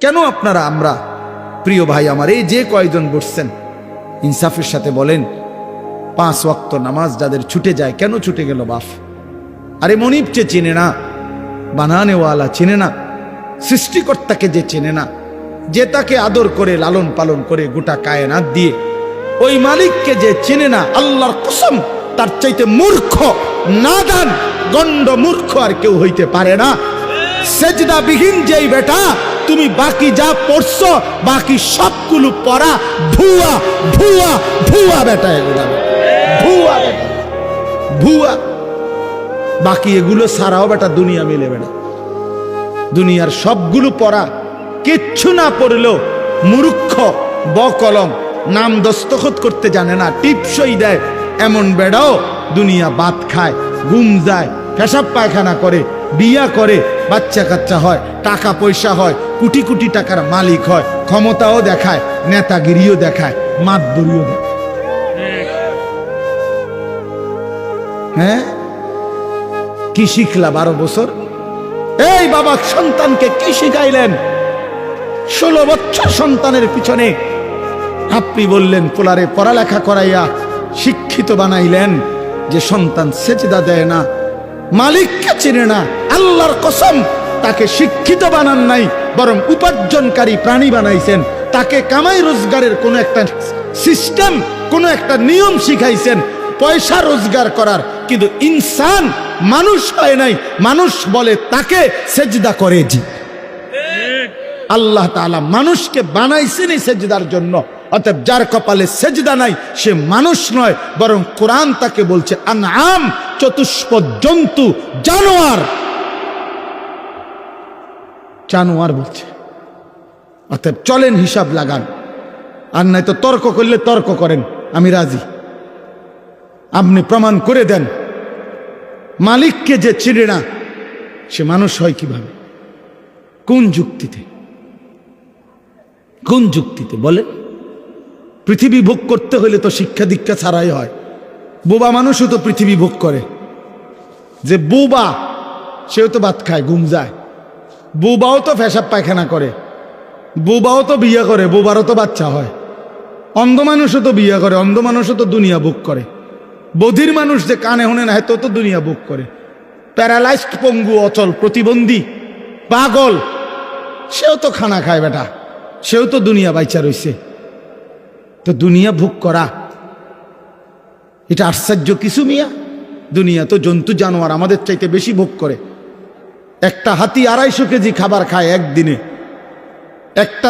কেন আপনারা আমরা প্রিয় ভাই আমার এই যে কয়জন বসছেন ইনসাফের সাথে বলেন, 5 ওয়াক্ত নামাজ যাদের ছুটে যায়, কেন ছুটে গেল বাপ? আরে মনিব যে চেনে না, বানানেওয়ালা চেনে না, সৃষ্টিকর্তাকে যে চেনে না, যে তাকে আদর করে লালন পালন করে গোটা কায়নাত দিয়ে, ওই মালিককে যে চেনে না, আল্লাহর কসম তার চাইতে মূর্খ, নাদান, গণ্ড মূর্খ আর কেউ হইতে পারে না। সেজদা বিহীন যেই বেটা, তুমি বাকি যা পড়ছো বাকি সবগুলো পড়া ভুয়া ভুয়া ভুয়া বেটা, এগুলা ভুয়া বেটা, ভুয়া। বাকি এগুলো সারাও বেটা দুনিয়া মিলে বেটা, দুনিয়ার সবগুলো পড়া কিচ্ছু না পড়লেও মূর্খ, বকলম, নাম দস্তখত করতে জানে না, টিপসই দেয় এমন বেড়াও দুনিয়া ভাত খায়, ঘুম যায়, পেশাব পায়খানা করে, বিয়া করে, বাচ্চা কাচ্চা হয়, টাকা পয়সা হয়, কোটি কোটি টাকার মালিক হয়, ক্ষমতাও দেখায়, নেতাগিরিও দেখায়, মাতবরিও দেখায়। হ্যাঁ, কি শিখলা 12 বছর? এই বাবা সন্তানকে কি শিখাইলেন? 16 বছর সন্তানের পিছনে আপনি বললেন পোলারে পড়ালেখা করাইয়া শিক্ষিত বানাইলেন, যে সন্তান সেজদা দেয় না, মালিককে চিনে না, আল্লাহর কসম তাকে শিক্ষিত বানান নাই, বরং উপার্জনকারী প্রাণী বানাইছেন। তাকে কামাই রোজগারের কোনো একটা সিস্টেম, কোনো একটা নিয়ম শিখাইছেন পয়সা রোজগার করার, কিন্তু ইনসান মানুষ হয় নাই। মানুষ বলে তাকে সেজদা করে। জি, আল্লাহ তাআলা মানুষকে বানাইছেনই সেজদার জন্য। অতএব যার কপালে সেজদা নাই সে মানুষ নয়, বরং কোরআন তাকে বলছে আনআম, চতুষ্পদ জন্তু, জানোয়ার, জানোয়ার বলছে। অতএব চলেন হিসাব লাগান, আর নাই তো তর্ক করলে তর্ক করেন, আমি রাজি। আপনি প্রমাণ করে দেন মালিককে যে চিনে না সে মানুষ হয় কিভাবে? কোন যুক্তিতে? কোন যুক্তিতে বলেন? পৃথিবী ভোগ করতে হলে তো শিক্ষা দীক্ষা ছাড়াই হয়। বোবা মানুষও তো পৃথিবী ভোগ করে। যে বোবা সেও তো ভাত খায়, ঘুম যায়, বোবাও তো পেশাব পায়খানা করে, বোবাও তো বিয়ে করে, বোবারও তো বাচ্চা হয়। অন্ধ মানুষও তো বিয়ে করে, অন্ধ মানুষও তো দুনিয়া ভোগ করে। বধির মানুষ যে কানে হনে না তো তো দুনিয়া ভোগ করে। প্যারালাইজড, পঙ্গু, অচল, প্রতিবন্ধী, পাগল, সেও তো খানা খায় বেটা, সেও তো দুনিয়া বাইচা রইছে। তো দুনিয়া ভোগ করা এটা আশ্চর্য কিছু মিয়া? দুনিয়া তো জন্তু জানোয়ার আমাদের চাইতে বেশি ভোগ করে। একটা হাতি 250 কেজি খাবার খায় একদিনে, একটা